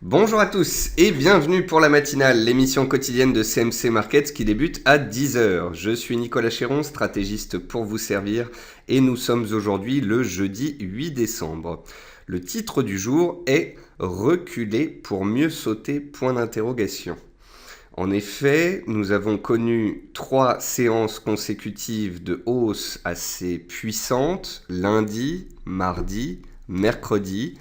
Bonjour à tous et bienvenue pour la matinale, l'émission quotidienne de CMC Markets qui débute à 10 heures. Je suis Nicolas Chéron, stratégiste pour vous servir et nous sommes aujourd'hui le jeudi 8 décembre. Le titre du jour est Reculer pour mieux sauter, point d'interrogation. En effet, nous avons connu 3 séances consécutives de hausse assez puissantes, lundi, mardi, mercredi.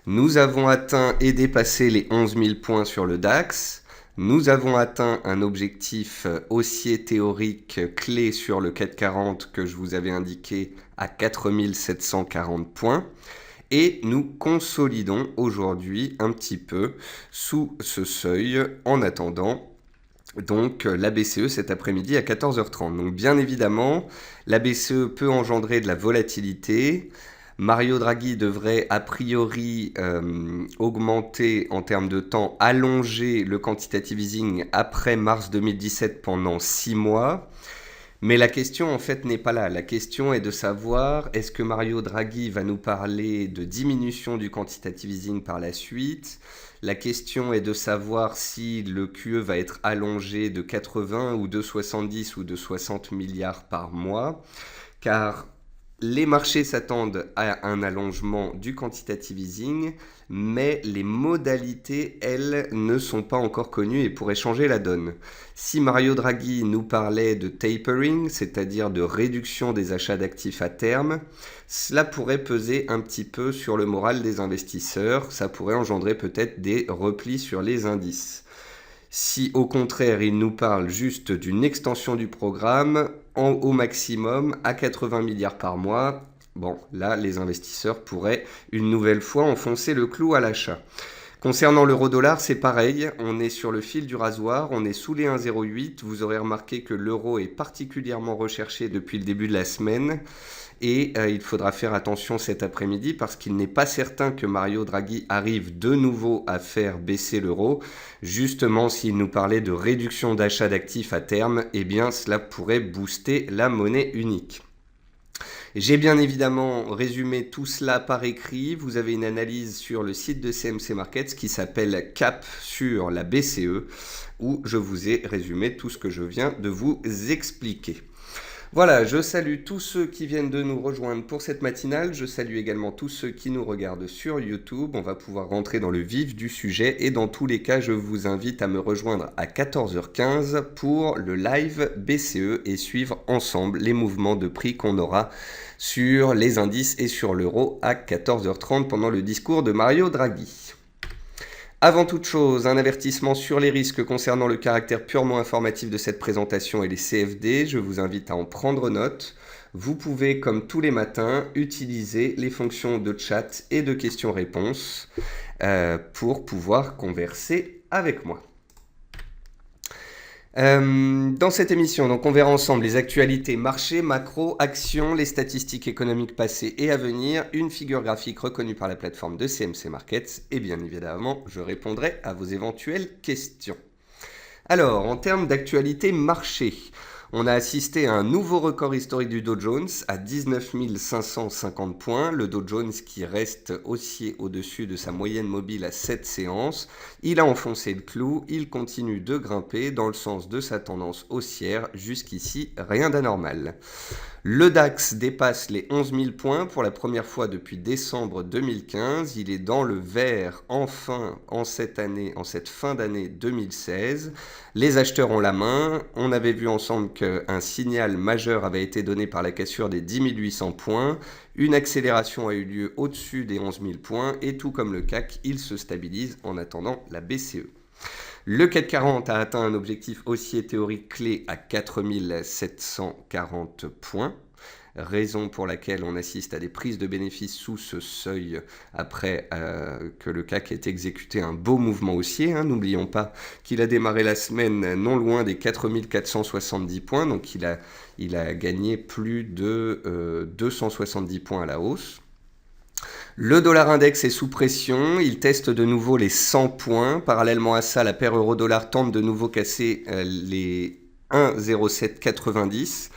Nous avons atteint et dépassé les 11 000 points sur le DAX. Nous avons atteint un objectif haussier théorique clé sur le CAC 40 que je vous avais indiqué à 4 740 points. Et nous consolidons aujourd'hui un petit peu sous ce seuil en attendant donc la BCE cet après-midi à 14h30. Donc bien évidemment, la BCE peut engendrer de la volatilité. Mario Draghi devrait a priori augmenter en termes de temps, allonger le quantitative easing après mars 2017 pendant 6 mois. Mais la question en fait n'est pas là. La question est de savoir est-ce que Mario Draghi va nous parler de diminution du quantitative easing par la suite. La question est de savoir si le QE va être allongé de 80 ou de 70 ou de 60 milliards par mois. Car les marchés s'attendent à un allongement du quantitative easing, mais les modalités, elles, ne sont pas encore connues et pourraient changer la donne. Si Mario Draghi nous parlait de tapering, c'est-à-dire de réduction des achats d'actifs à terme, cela pourrait peser un petit peu sur le moral des investisseurs, ça pourrait engendrer peut-être des replis sur les indices. Si au contraire il nous parle juste d'une extension du programme au maximum à 80 milliards par mois, bon là les investisseurs pourraient une nouvelle fois enfoncer le clou à l'achat. Concernant l'euro-dollar, c'est pareil, on est sur le fil du rasoir, on est sous les 1,08, vous aurez remarqué que l'euro est particulièrement recherché depuis le début de la semaine. Et il faudra faire attention cet après-midi parce qu'il n'est pas certain que Mario Draghi arrive de nouveau à faire baisser l'euro. Justement, s'il nous parlait de réduction d'achat d'actifs à terme, eh bien cela pourrait booster la monnaie unique. J'ai bien évidemment résumé tout cela par écrit. Vous avez une analyse sur le site de CMC Markets qui s'appelle Cap sur la BCE où je vous ai résumé tout ce que je viens de vous expliquer. Voilà, je salue tous ceux qui viennent de nous rejoindre pour cette matinale. Je salue également tous ceux qui nous regardent sur YouTube. On va pouvoir rentrer dans le vif du sujet et dans tous les cas, je vous invite à me rejoindre à 14h15 pour le live BCE et suivre ensemble les mouvements de prix qu'on aura sur les indices et sur l'euro à 14h30 pendant le discours de Mario Draghi. Avant toute chose, un avertissement sur les risques concernant le caractère purement informatif de cette présentation et les CFD. Je vous invite à en prendre note. Vous pouvez, comme tous les matins, utiliser les fonctions de chat et de questions-réponses pour pouvoir converser avec moi. Dans cette émission, donc, on verra ensemble les actualités marché, macro, actions, les statistiques économiques passées et à venir, une figure graphique reconnue par la plateforme de CMC Markets et bien évidemment, je répondrai à vos éventuelles questions. Alors, en termes d'actualité marché, on a assisté à un nouveau record historique du Dow Jones à 19 550 points. Le Dow Jones qui reste haussier au-dessus de sa moyenne mobile à 7 séances. Il a enfoncé le clou, il continue de grimper dans le sens de sa tendance haussière. Jusqu'ici, rien d'anormal. Le DAX dépasse les 11 000 points pour la première fois depuis décembre 2015. Il est dans le vert enfin en cette année, en cette fin d'année 2016. Les acheteurs ont la main. On avait vu ensemble qu'un signal majeur avait été donné par la cassure des 10 800 points. Une accélération a eu lieu au-dessus des 11 000 points et tout comme le CAC, il se stabilise en attendant la BCE. Le CAC 40 a atteint un objectif haussier théorique clé à 4 740 points, raison pour laquelle on assiste à des prises de bénéfices sous ce seuil après que le CAC ait exécuté un beau mouvement haussier. N'oublions pas qu'il a démarré la semaine non loin des 4 470 points, donc il a gagné plus de 270 points à la hausse. Le dollar index est sous pression, il teste de nouveau les 100 points. Parallèlement à ça, la paire euro-dollar tente de nouveau casser les 1,0790.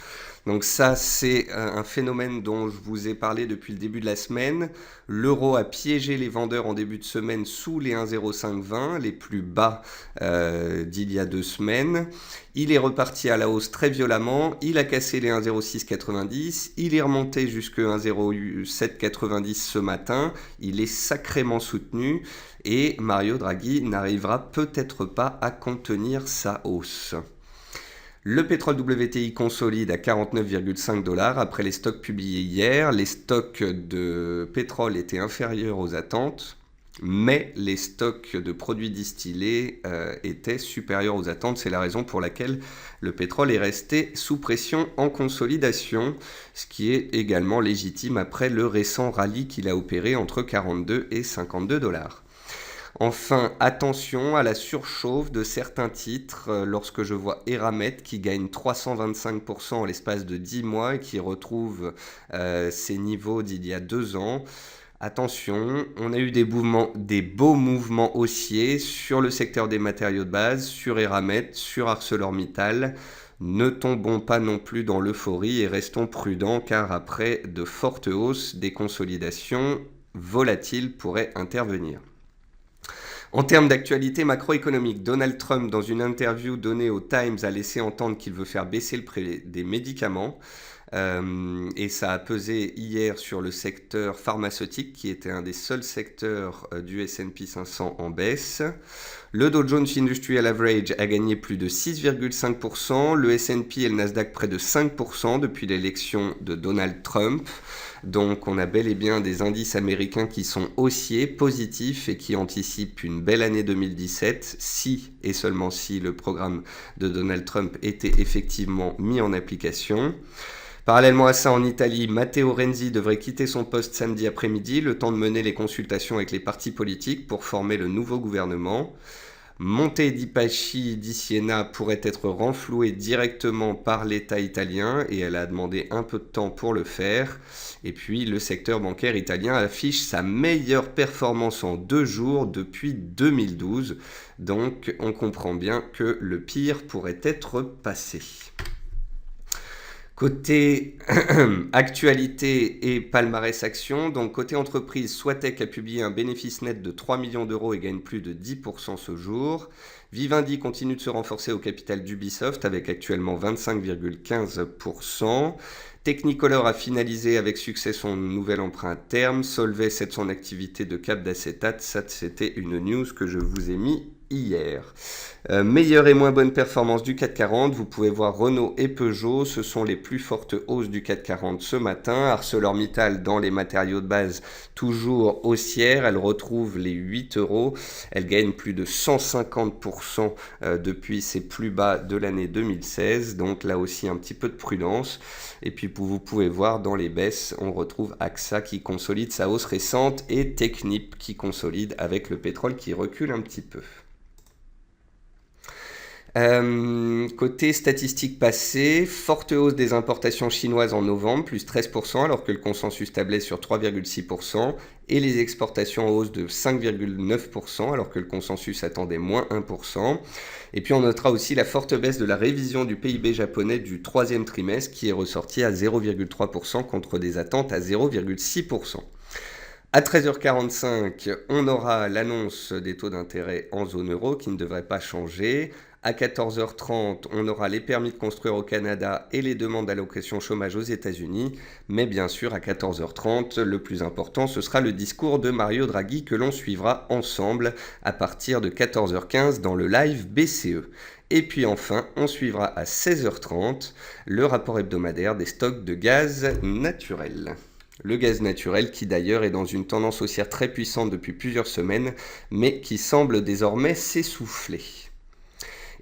Donc ça, c'est un phénomène dont je vous ai parlé depuis le début de la semaine. L'euro a piégé les vendeurs en début de semaine sous les 1,0520, les plus bas d'il y a 2 semaines. Il est reparti à la hausse très violemment, il a cassé les 1,0690, il est remonté jusque 1,0790 ce matin, il est sacrément soutenu et Mario Draghi n'arrivera peut-être pas à contenir sa hausse. Le pétrole WTI consolide à 49,5 $ après les stocks publiés hier. Les stocks de pétrole étaient inférieurs aux attentes, mais les stocks de produits distillés étaient supérieurs aux attentes. C'est la raison pour laquelle le pétrole est resté sous pression en consolidation, ce qui est également légitime après le récent rallye qu'il a opéré entre 42 et 52 $. Enfin, attention à la surchauffe de certains titres lorsque je vois Eramet qui gagne 325% en l'espace de 10 mois et qui retrouve ses niveaux d'il y a 2 ans. Attention, on a eu des beaux mouvements haussiers sur le secteur des matériaux de base, sur Eramet, sur ArcelorMittal. Ne tombons pas non plus dans l'euphorie et restons prudents car après de fortes hausses, des consolidations volatiles pourraient intervenir. En termes d'actualité macroéconomique, Donald Trump, dans une interview donnée au Times, a laissé entendre qu'il veut faire baisser le prix des médicaments. Et ça a pesé hier sur le secteur pharmaceutique, qui était un des seuls secteurs du S&P 500 en baisse. Le Dow Jones Industrial Average a gagné plus de 6,5%, le S&P et le Nasdaq près de 5% depuis l'élection de Donald Trump. Donc on a bel et bien des indices américains qui sont haussiers, positifs et qui anticipent une belle année 2017 si et seulement si le programme de Donald Trump était effectivement mis en application. Parallèlement à ça, en Italie, Matteo Renzi devrait quitter son poste samedi après-midi, le temps de mener les consultations avec les partis politiques pour former le nouveau gouvernement. Monte di Paschi di Siena pourrait être renflouée directement par l'État italien et elle a demandé un peu de temps pour le faire. Et puis le secteur bancaire italien affiche sa meilleure performance en 2 jours depuis 2012. Donc on comprend bien que le pire pourrait être passé. Côté actualité et palmarès action, donc côté entreprise, Swatec a publié un bénéfice net de 3 millions d'euros et gagne plus de 10% ce jour. Vivendi continue de se renforcer au capital d'Ubisoft avec actuellement 25,15%. Technicolor a finalisé avec succès son nouvel emprunt à terme. Solvay cède son activité de cap d'acétate. Ça, c'était une news que je vous ai mis hier. Meilleure et moins bonne performance du CAC 40, vous pouvez voir Renault et Peugeot, ce sont les plus fortes hausses du CAC 40 ce matin. ArcelorMittal dans les matériaux de base, toujours haussière, elle retrouve les 8 €, elle gagne plus de 150% depuis ses plus bas de l'année 2016, donc là aussi un petit peu de prudence. Et puis vous pouvez voir dans les baisses, on retrouve AXA qui consolide sa hausse récente et Technip qui consolide avec le pétrole qui recule un petit peu. Côté statistiques passées, forte hausse des importations chinoises en novembre, plus 13%, alors que le consensus tablait sur 3,6%, et les exportations en hausse de 5,9%, alors que le consensus attendait moins 1%. Et puis on notera aussi la forte baisse de la révision du PIB japonais du 3e trimestre, qui est ressorti à 0,3% contre des attentes à 0,6%. À 13h45, on aura l'annonce des taux d'intérêt en zone euro qui ne devrait pas changer. À 14h30, on aura les permis de construire au Canada et les demandes d'allocation chômage aux États-Unis. Mais bien sûr, à 14h30, le plus important, ce sera le discours de Mario Draghi que l'on suivra ensemble à partir de 14h15 dans le live BCE. Et puis enfin, on suivra à 16h30 le rapport hebdomadaire des stocks de gaz naturel. Le gaz naturel qui d'ailleurs est dans une tendance haussière très puissante depuis plusieurs semaines, mais qui semble désormais s'essouffler.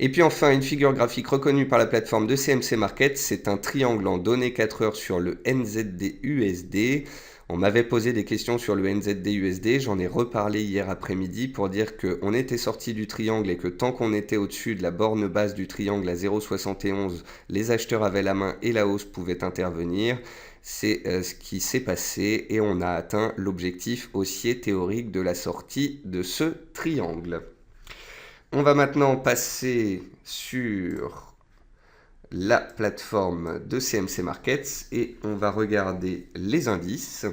Et puis enfin, une figure graphique reconnue par la plateforme de CMC Market, c'est un triangle en données 4 heures sur le NZD-USD. On m'avait posé des questions sur le NZD-USD, j'en ai reparlé hier après-midi pour dire qu'on était sorti du triangle et que tant qu'on était au-dessus de la borne basse du triangle à 0,71, les acheteurs avaient la main et la hausse pouvait intervenir. C'est ce qui s'est passé et on a atteint l'objectif haussier théorique de la sortie de ce triangle. On va maintenant passer sur la plateforme de CMC Markets et on va regarder les indices.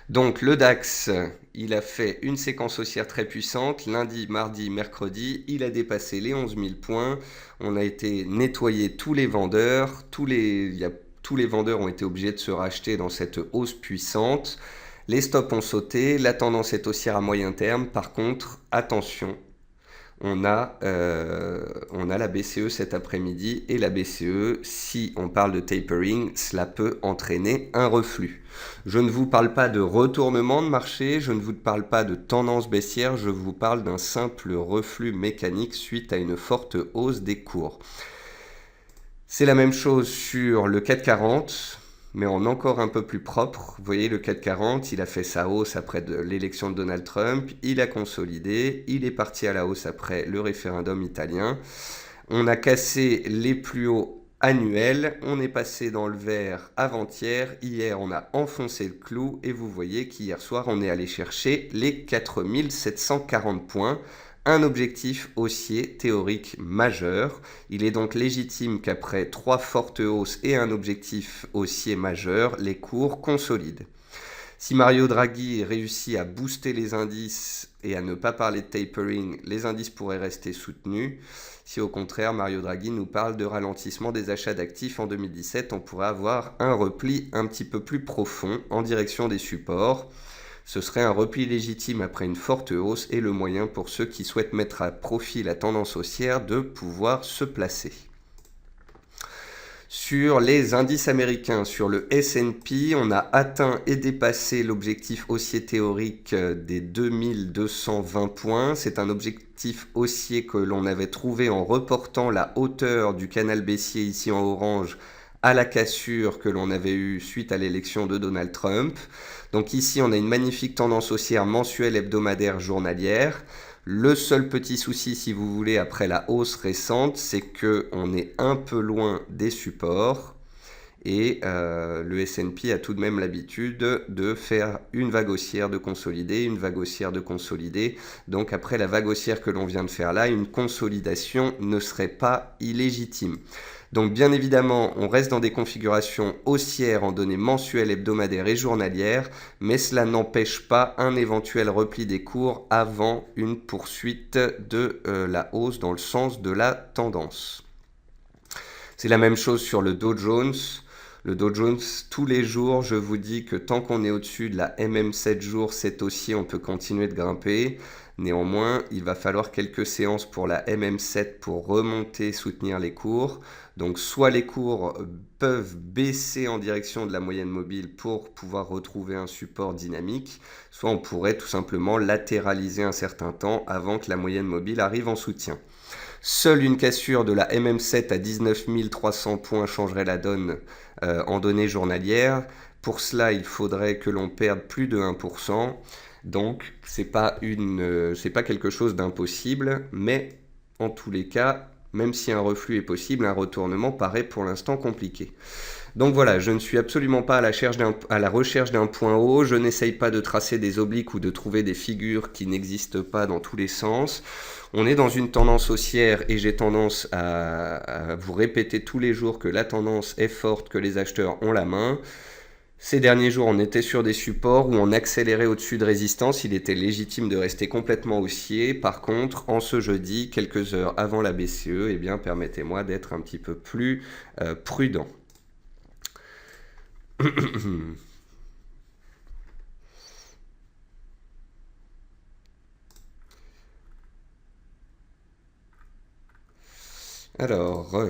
Donc le DAX, il a fait une séquence haussière très puissante, lundi, mardi, mercredi, il a dépassé les 11 000 points, on a été nettoyer tous les vendeurs, tous les vendeurs ont été obligés de se racheter dans cette hausse puissante, les stops ont sauté, la tendance est haussière à moyen terme, par contre, attention, on a la BCE cet après-midi et la BCE, si on parle de tapering, cela peut entraîner un reflux. Je ne vous parle pas de retournement de marché, je ne vous parle pas de tendance baissière, je vous parle d'un simple reflux mécanique suite à une forte hausse des cours. C'est la même chose sur le CAC 40, mais en encore un peu plus propre. Vous voyez, le CAC 40, il a fait sa hausse après l'élection de Donald Trump, il a consolidé, il est parti à la hausse après le référendum italien. On a cassé les plus hauts annuels, on est passé dans le vert avant-hier, hier on a enfoncé le clou et vous voyez qu'hier soir on est allé chercher les 4740 points. Un objectif haussier théorique majeur. Il est donc légitime qu'après 3 fortes hausses et un objectif haussier majeur, les cours consolident. Si Mario Draghi réussit à booster les indices et à ne pas parler de tapering, les indices pourraient rester soutenus. Si au contraire Mario Draghi nous parle de ralentissement des achats d'actifs en 2017, on pourrait avoir un repli un petit peu plus profond en direction des supports. Ce serait un repli légitime après une forte hausse et le moyen pour ceux qui souhaitent mettre à profit la tendance haussière de pouvoir se placer. Sur les indices américains, sur le S&P, on a atteint et dépassé l'objectif haussier théorique des 2220 points. C'est un objectif haussier que l'on avait trouvé en reportant la hauteur du canal baissier ici en orange à la cassure que l'on avait eue suite à l'élection de Donald Trump. Donc ici, on a une magnifique tendance haussière mensuelle, hebdomadaire, journalière. Le seul petit souci, si vous voulez, après la hausse récente, c'est qu'on est un peu loin des supports. Et le S&P a tout de même l'habitude de faire une vague haussière de consolider, une vague haussière de consolider. Donc après la vague haussière que l'on vient de faire là, une consolidation ne serait pas illégitime. Donc bien évidemment, on reste dans des configurations haussières en données mensuelles, hebdomadaires et journalières, mais cela n'empêche pas un éventuel repli des cours avant une poursuite de la hausse dans le sens de la tendance. C'est la même chose sur le Dow Jones. Le Dow Jones, tous les jours, je vous dis que tant qu'on est au-dessus de la MM 7 jours, c'est haussier, on peut continuer de grimper. Néanmoins, il va falloir quelques séances pour la MM7 pour remonter, soutenir les cours. Donc soit les cours peuvent baisser en direction de la moyenne mobile pour pouvoir retrouver un support dynamique, soit on pourrait tout simplement latéraliser un certain temps avant que la moyenne mobile arrive en soutien. Seule une cassure de la MM7 à 19 300 points changerait la donne en données journalières. Pour cela, il faudrait que l'on perde plus de 1%. Donc, c'est pas quelque chose d'impossible, mais en tous les cas, même si un reflux est possible, un retournement paraît pour l'instant compliqué. Donc voilà, je ne suis absolument pas à la recherche d'un point haut, je n'essaye pas de tracer des obliques ou de trouver des figures qui n'existent pas dans tous les sens. On est dans une tendance haussière et j'ai tendance à vous répéter tous les jours que la tendance est forte, que les acheteurs ont la main. Ces derniers jours, on était sur des supports où on accélérait au-dessus de résistance. Il était légitime de rester complètement haussier. Par contre, en ce jeudi, quelques heures avant la BCE, eh bien, permettez-moi d'être un petit peu plus prudent. Alors,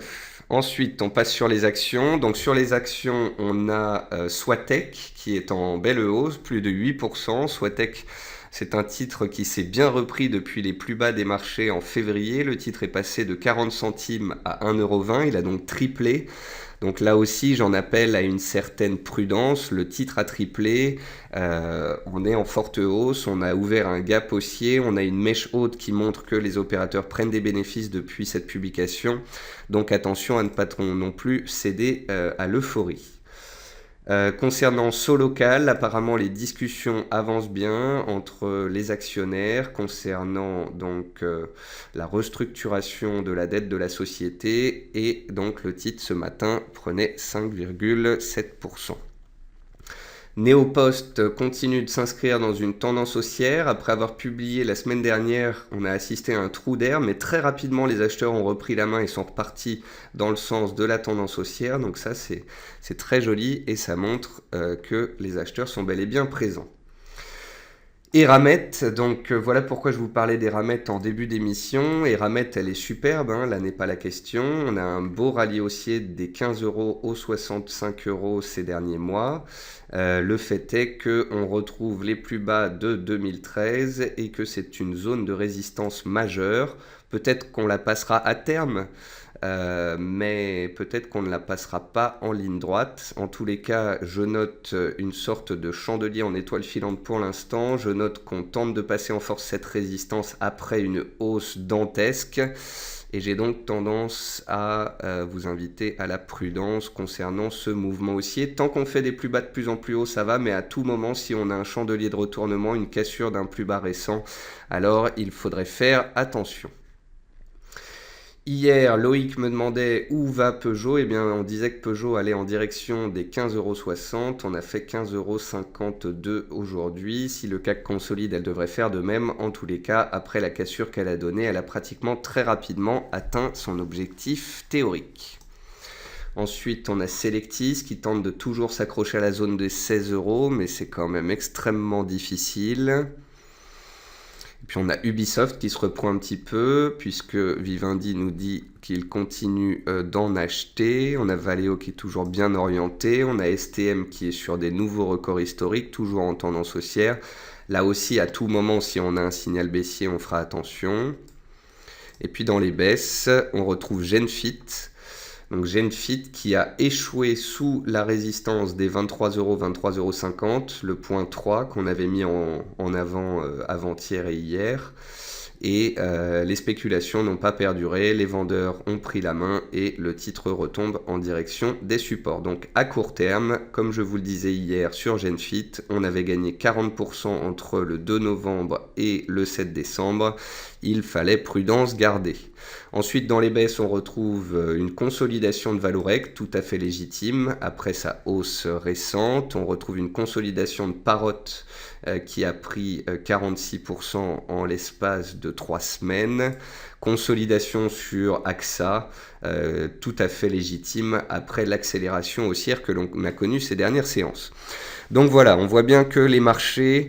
ensuite, on passe sur les actions. Donc, sur les actions, on a Swatech qui est en belle hausse, plus de 8%. Swatech, c'est un titre qui s'est bien repris depuis les plus bas des marchés en février. Le titre est passé de 40 centimes à 1,20 €. Il a donc triplé. Donc là aussi, j'en appelle à une certaine prudence. Le titre a triplé, on est en forte hausse, on a ouvert un gap haussier, on a une mèche haute qui montre que les opérateurs prennent des bénéfices depuis cette publication. Donc attention à ne pas non plus céder à l'euphorie. Concernant Solocal, apparemment les discussions avancent bien entre les actionnaires concernant donc la restructuration de la dette de la société et donc le titre ce matin prenait 5,7%. Neopost continue de s'inscrire dans une tendance haussière. Après avoir publié la semaine dernière, on a assisté à un trou d'air, mais très rapidement les acheteurs ont repris la main et sont repartis dans le sens de la tendance haussière. Donc ça c'est très joli et ça montre que les acheteurs sont bel et bien présents. Eramet, donc voilà pourquoi je vous parlais d'Eramet en début d'émission. Eramet, elle est superbe, hein, là n'est pas la question. On a un beau rallye haussier des 15 euros aux 65 euros ces derniers mois. Le fait est qu'on retrouve les plus bas de 2013 et que c'est une zone de résistance majeure. Peut-être qu'on la passera à terme, mais peut-être qu'on ne la passera pas en ligne droite. En tous les cas, je note une sorte de chandelier en étoile filante pour l'instant. Je note qu'on tente de passer en force cette résistance après une hausse dantesque. Et j'ai donc tendance à vous inviter à la prudence concernant ce mouvement haussier. Tant qu'on fait des plus bas de plus en plus haut, ça va, mais à tout moment, si on a un chandelier de retournement, une cassure d'un plus bas récent, alors il faudrait faire attention. Hier, Loïc me demandait où va Peugeot. Eh bien, on disait que Peugeot allait en direction des 15,60 €. On a fait 15,52 € aujourd'hui. Si le CAC consolide, elle devrait faire de même. En tous les cas, après la cassure qu'elle a donnée, elle a pratiquement très rapidement atteint son objectif théorique. Ensuite, on a Selectis qui tente de toujours s'accrocher à la zone des 16 €, mais c'est quand même extrêmement difficile. Puis on a Ubisoft qui se reprend un petit peu, puisque Vivendi nous dit qu'il continue d'en acheter. On a Valeo qui est toujours bien orienté. On a STM qui est sur des nouveaux records historiques, toujours en tendance haussière. Là aussi, à tout moment, si on a un signal baissier, on fera attention. Et puis dans les baisses, on retrouve Genfit. Donc Genfit qui a échoué sous la résistance des 23 €, 23,50 €, le point 3 qu'on avait mis en avant avant-hier et hier. Et les spéculations n'ont pas perduré, les vendeurs ont pris la main et le titre retombe en direction des supports. Donc à court terme, comme je vous le disais hier sur Genfit, on avait gagné 40% entre le 2 novembre et le 7 décembre. Il fallait prudence garder. Ensuite, dans les baisses, on retrouve une consolidation de Vallourec, tout à fait légitime, après sa hausse récente. On retrouve une consolidation de Parrot qui a pris 46% en l'espace de 3 semaines. Consolidation sur AXA, tout à fait légitime après l'accélération haussière que l'on a connue ces dernières séances. Donc voilà, on voit bien que les marchés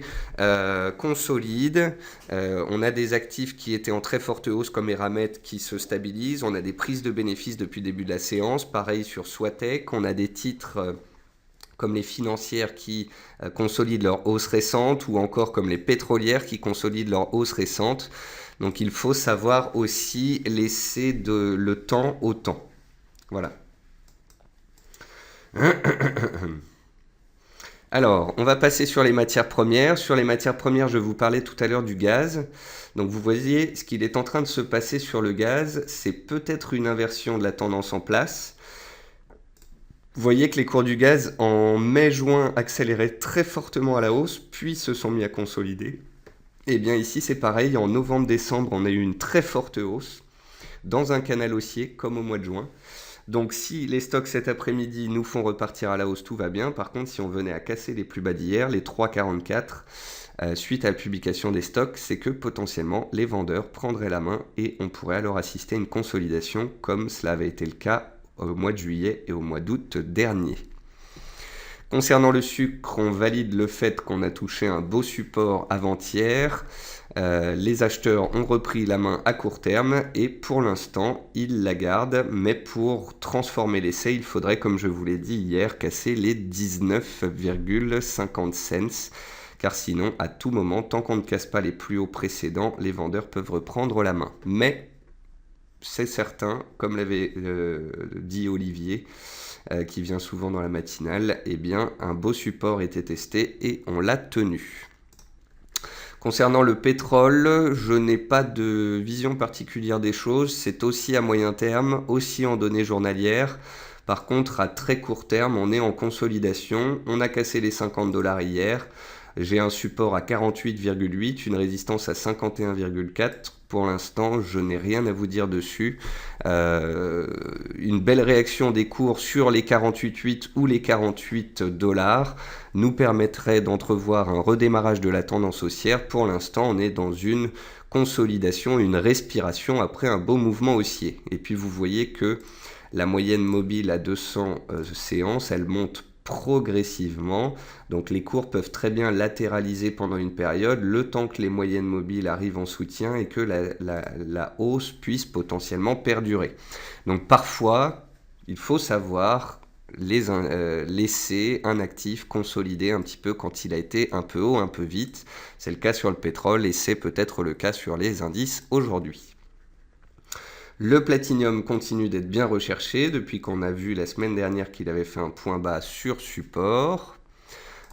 consolident. On a des actifs qui étaient en très forte hausse comme Eramet qui se stabilisent. On a des prises de bénéfices depuis le début de la séance. Pareil sur Swatec. On a des titres comme les financières qui consolident leur hausse récente ou encore comme les pétrolières qui consolident leur hausse récente. Donc il faut savoir aussi laisser le temps au temps. Voilà. Alors, on va passer sur les matières premières. Sur les matières premières, je vous parlais tout à l'heure du gaz. Donc vous voyez, ce qu'il est en train de se passer sur le gaz, c'est peut-être une inversion de la tendance en place. Vous voyez que les cours du gaz en mai-juin accéléraient très fortement à la hausse, puis se sont mis à consolider. Et bien ici, c'est pareil. En novembre-décembre, on a eu une très forte hausse dans un canal haussier, comme au mois de juin. Donc si les stocks cet après-midi nous font repartir à la hausse, tout va bien. Par contre, si on venait à casser les plus bas d'hier, les 3,44, suite à la publication des stocks, c'est que potentiellement les vendeurs prendraient la main et on pourrait alors assister à une consolidation comme cela avait été le cas au mois de juillet et au mois d'août dernier. Concernant le sucre, on valide le fait qu'on a touché un beau support avant-hier. Les acheteurs ont repris la main à court terme et pour l'instant, ils la gardent. Mais pour transformer l'essai, il faudrait, comme je vous l'ai dit hier, casser les 19,50 cents. Car sinon, à tout moment, tant qu'on ne casse pas les plus hauts précédents, les vendeurs peuvent reprendre la main. Mais c'est certain, comme l'avait dit Olivier, qui vient souvent dans la matinale, eh bien, un beau support était testé et on l'a tenu. Concernant le pétrole, je n'ai pas de vision particulière des choses. C'est aussi à moyen terme, aussi en données journalières. Par contre, à très court terme, on est en consolidation. On a cassé les 50 $ hier. J'ai un support à 48,8, une résistance à 51,4. Pour l'instant, je n'ai rien à vous dire dessus. Une belle réaction des cours sur les 48,8 ou les 48 $ nous permettrait d'entrevoir un redémarrage de la tendance haussière. Pour l'instant, on est dans une consolidation, une respiration après un beau mouvement haussier. Et puis vous voyez que la moyenne mobile à 200 séances, elle monte progressivement. Donc les cours peuvent très bien latéraliser pendant une période, le temps que les moyennes mobiles arrivent en soutien et que la hausse puisse potentiellement perdurer. Donc parfois, il faut savoir laisser un actif consolider un petit peu quand il a été un peu haut, un peu vite. C'est le cas sur le pétrole et c'est peut-être le cas sur les indices aujourd'hui. Le platinium continue d'être bien recherché depuis qu'on a vu la semaine dernière qu'il avait fait un point bas sur support.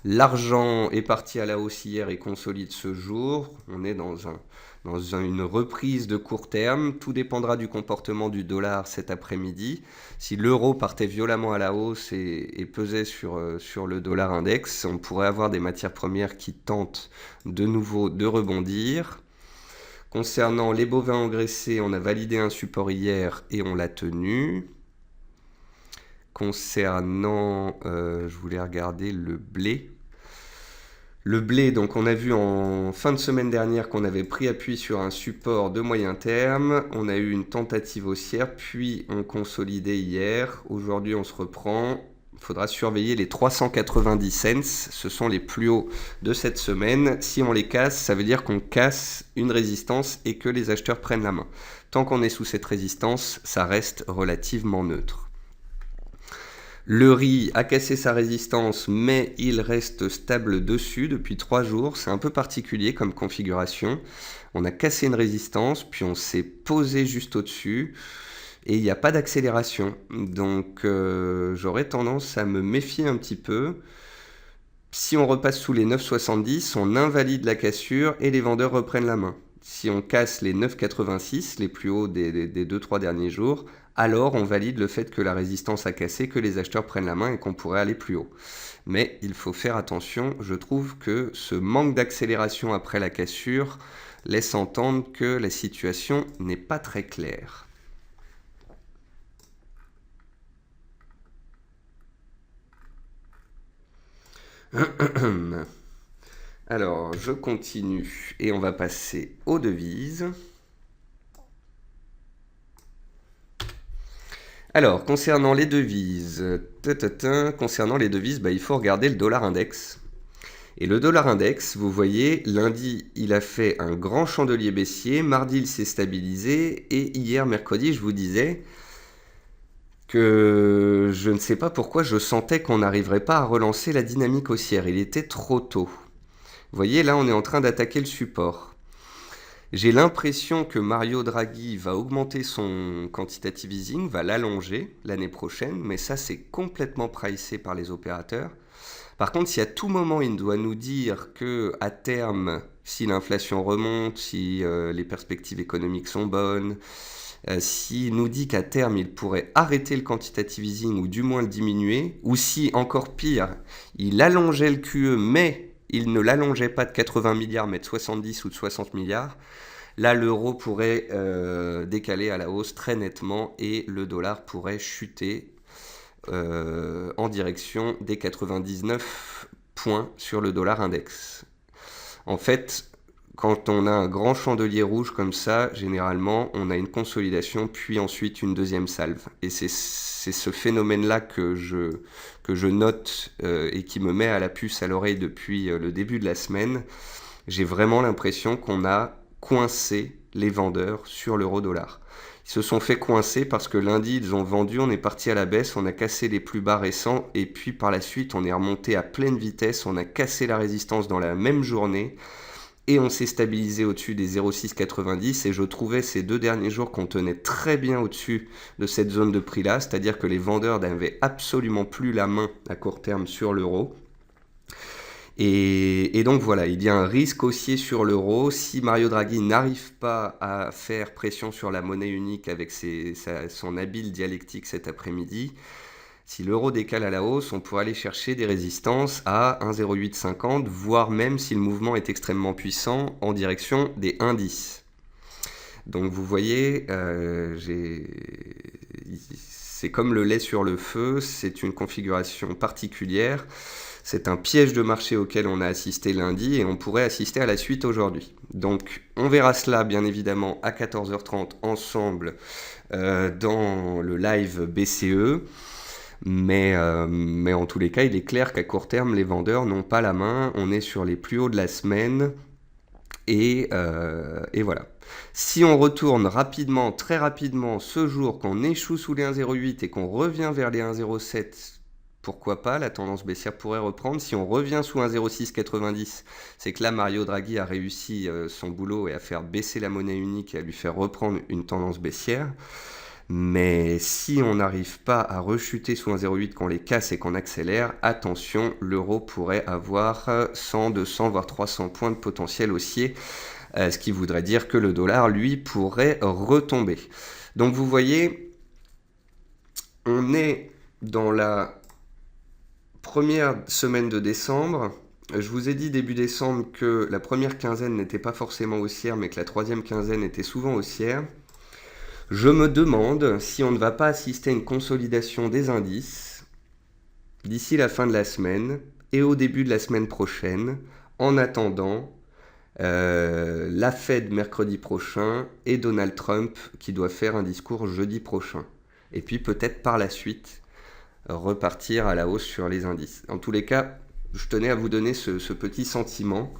L'argent est parti à la hausse hier et consolide ce jour. On est dans une reprise de court terme. Tout dépendra du comportement du dollar cet après-midi. Si l'euro partait violemment à la hausse et pesait sur le dollar index, on pourrait avoir des matières premières qui tentent de nouveau de rebondir. Concernant les bovins engraissés, on a validé un support hier et on l'a tenu. Concernant, je voulais regarder le blé. Le blé, donc on a vu en fin de semaine dernière qu'on avait pris appui sur un support de moyen terme. On a eu une tentative haussière, puis on consolidait hier. Aujourd'hui, on se reprend. Il faudra surveiller les 390 cents, ce sont les plus hauts de cette semaine. Si on les casse, ça veut dire qu'on casse une résistance et que les acheteurs prennent la main. Tant qu'on est sous cette résistance, ça reste relativement neutre. Le riz a cassé sa résistance, mais il reste stable dessus depuis 3 jours. C'est un peu particulier comme configuration. On a cassé une résistance, puis on s'est posé juste au-dessus. Et il n'y a pas d'accélération, donc j'aurais tendance à me méfier un petit peu. Si on repasse sous les 9,70, on invalide la cassure et les vendeurs reprennent la main. Si on casse les 9,86, les plus hauts des 2-3 derniers jours, alors on valide le fait que la résistance a cassé, que les acheteurs prennent la main et qu'on pourrait aller plus haut. Mais il faut faire attention, je trouve que ce manque d'accélération après la cassure laisse entendre que la situation n'est pas très claire. Alors, je continue et on va passer aux devises. Alors, concernant les devises, il faut regarder le dollar index. Et le dollar index, vous voyez, lundi, il a fait un grand chandelier baissier, mardi, il s'est stabilisé, et hier, mercredi, je vous disais que je ne sais pas pourquoi je sentais qu'on n'arriverait pas à relancer la dynamique haussière. Il était trop tôt. Vous voyez, là, on est en train d'attaquer le support. J'ai l'impression que Mario Draghi va augmenter son quantitative easing, va l'allonger l'année prochaine, mais ça, c'est complètement pricé par les opérateurs. Par contre, si à tout moment, il doit nous dire que à terme, si l'inflation remonte, si les perspectives économiques sont bonnes, s'il nous dit qu'à terme, il pourrait arrêter le quantitative easing ou du moins le diminuer, ou si, encore pire, il allongeait le QE, mais il ne l'allongeait pas de 80 milliards, mais de 70 ou de 60 milliards, là, l'euro pourrait décaler à la hausse très nettement et le dollar pourrait chuter en direction des 99 points sur le dollar index. En fait, quand on a un grand chandelier rouge comme ça, généralement, on a une consolidation, puis ensuite une deuxième salve. Et c'est ce phénomène-là que je note et qui me met à la puce à l'oreille depuis le début de la semaine. J'ai vraiment l'impression qu'on a coincé les vendeurs sur l'euro-dollar. Ils se sont fait coincer parce que lundi, ils ont vendu, on est parti à la baisse, on a cassé les plus bas récents, et puis par la suite, on est remonté à pleine vitesse, on a cassé la résistance dans la même journée, et on s'est stabilisé au-dessus des 0,690 et je trouvais ces 2 derniers jours qu'on tenait très bien au-dessus de cette zone de prix-là, c'est-à-dire que les vendeurs n'avaient absolument plus la main à court terme sur l'euro. Et donc voilà, il y a un risque haussier sur l'euro. Si Mario Draghi n'arrive pas à faire pression sur la monnaie unique avec son habile dialectique cet après-midi, Si l'euro décale à la hausse, on pourrait aller chercher des résistances à 1,0850, voire même si le mouvement est extrêmement puissant, en direction des 1,10. Donc vous voyez, c'est comme le lait sur le feu, c'est une configuration particulière. C'est un piège de marché auquel on a assisté lundi et on pourrait assister à la suite aujourd'hui. Donc on verra cela bien évidemment à 14h30 ensemble dans le live BCE. Mais en tous les cas, il est clair qu'à court terme, les vendeurs n'ont pas la main. On est sur les plus hauts de la semaine. Et voilà. Si on retourne rapidement, très rapidement, ce jour, qu'on échoue sous les 1,08 et qu'on revient vers les 1,07, pourquoi pas, la tendance baissière pourrait reprendre. Si on revient sous 1,0690, c'est que là, Mario Draghi a réussi son boulot et à faire baisser la monnaie unique et à lui faire reprendre une tendance baissière. Mais si on n'arrive pas à rechuter sous 1,08, qu'on les casse et qu'on accélère, attention, l'euro pourrait avoir 100, 200, voire 300 points de potentiel haussier, ce qui voudrait dire que le dollar, lui, pourrait retomber. Donc vous voyez, on est dans la première semaine de décembre. Je vous ai dit début décembre que la première quinzaine n'était pas forcément haussière, mais que la troisième quinzaine était souvent haussière. Je me demande si on ne va pas assister à une consolidation des indices d'ici la fin de la semaine et au début de la semaine prochaine, en attendant la Fed mercredi prochain et Donald Trump qui doit faire un discours jeudi prochain. Et puis peut-être par la suite repartir à la hausse sur les indices. En tous les cas, je tenais à vous donner ce petit sentiment.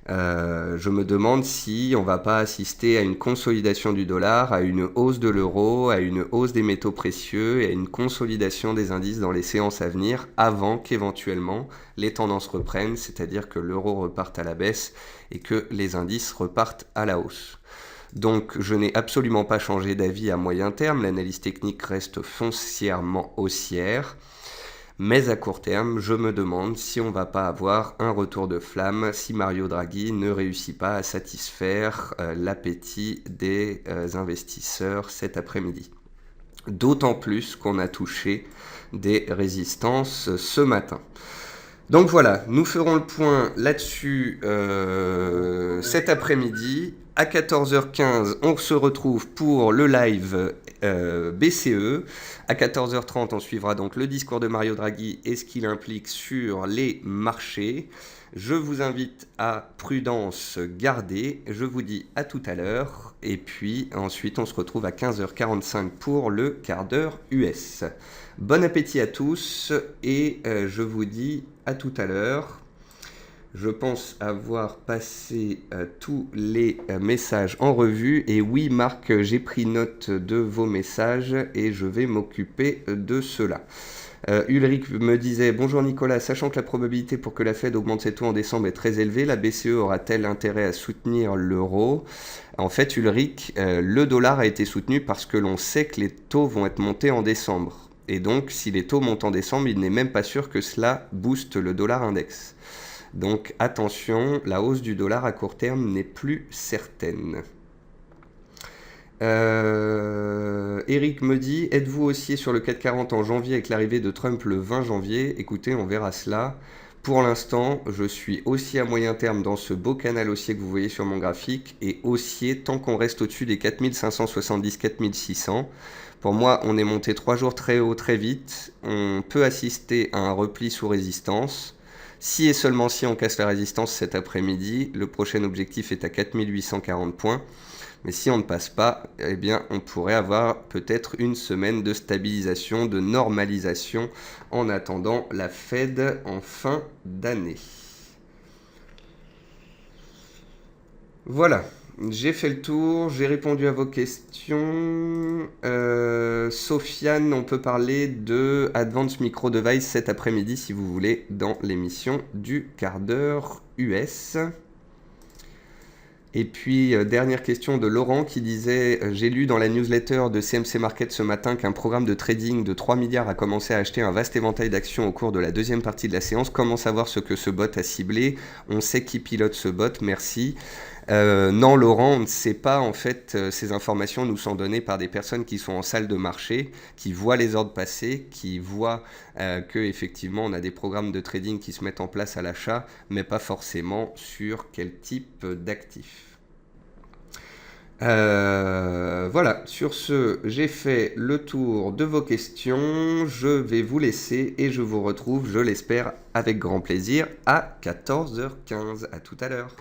Je me demande si on va pas assister à une consolidation du dollar, à une hausse de l'euro, à une hausse des métaux précieux et à une consolidation des indices dans les séances à venir avant qu'éventuellement les tendances reprennent, c'est-à-dire que l'euro reparte à la baisse et que les indices repartent à la hausse. Donc je n'ai absolument pas changé d'avis à moyen terme, l'analyse technique reste foncièrement haussière. Mais à court terme, je me demande si on ne va pas avoir un retour de flamme si Mario Draghi ne réussit pas à satisfaire l'appétit des investisseurs cet après-midi. D'autant plus qu'on a touché des résistances ce matin. Donc voilà, nous ferons le point là-dessus cet après-midi. À 14h15, on se retrouve pour le live BCE. À 14h30, on suivra donc le discours de Mario Draghi et ce qu'il implique sur les marchés. Je vous invite à prudence garder. Je vous dis à tout à l'heure. Et puis ensuite, on se retrouve à 15h45 pour le quart d'heure US. Bon appétit à tous et je vous dis à tout à l'heure. Je pense avoir passé tous les messages en revue. Et oui, Marc, j'ai pris note de vos messages et je vais m'occuper de cela. Ulrich me disait « Bonjour Nicolas, sachant que la probabilité pour que la Fed augmente ses taux en décembre est très élevée, la BCE aura-t-elle intérêt à soutenir l'euro ?» En fait, Ulrich, le dollar a été soutenu parce que l'on sait que les taux vont être montés en décembre. Et donc, si les taux montent en décembre, il n'est même pas sûr que cela booste le dollar index. Donc attention, la hausse du dollar à court terme n'est plus certaine. Eric me dit, êtes-vous haussier sur le CAC 40 en janvier avec l'arrivée de Trump le 20 janvier? Écoutez, on verra cela. Pour l'instant, je suis haussier à moyen terme dans ce beau canal haussier que vous voyez sur mon graphique et haussier tant qu'on reste au-dessus des 4570-4600. Pour moi, on est monté 3 jours très haut, très vite. On peut assister à un repli sous résistance. Si et seulement si on casse la résistance cet après-midi, le prochain objectif est à 4840 points. Mais si on ne passe pas, eh bien, on pourrait avoir peut-être une semaine de stabilisation, de normalisation en attendant la Fed en fin d'année. Voilà, j'ai fait le tour, j'ai répondu à vos questions. Sofiane, on peut parler de Advanced Micro Device cet après-midi si vous voulez dans l'émission du quart d'heure US. Et puis, dernière question de Laurent qui disait « J'ai lu dans la newsletter de CMC Market ce matin qu'un programme de trading de 3 milliards a commencé à acheter un vaste éventail d'actions au cours de la deuxième partie de la séance. Comment savoir ce que ce bot a ciblé? On sait qui pilote ce bot, merci. » Non, Laurent, on ne sait pas. En fait, ces informations nous sont données par des personnes qui sont en salle de marché, qui voient les ordres passer, qui voient que effectivement on a des programmes de trading qui se mettent en place à l'achat, mais pas forcément sur quel type d'actifs. Voilà, sur ce, j'ai fait le tour de vos questions. Je vais vous laisser et je vous retrouve, je l'espère, avec grand plaisir à 14h15. À tout à l'heure.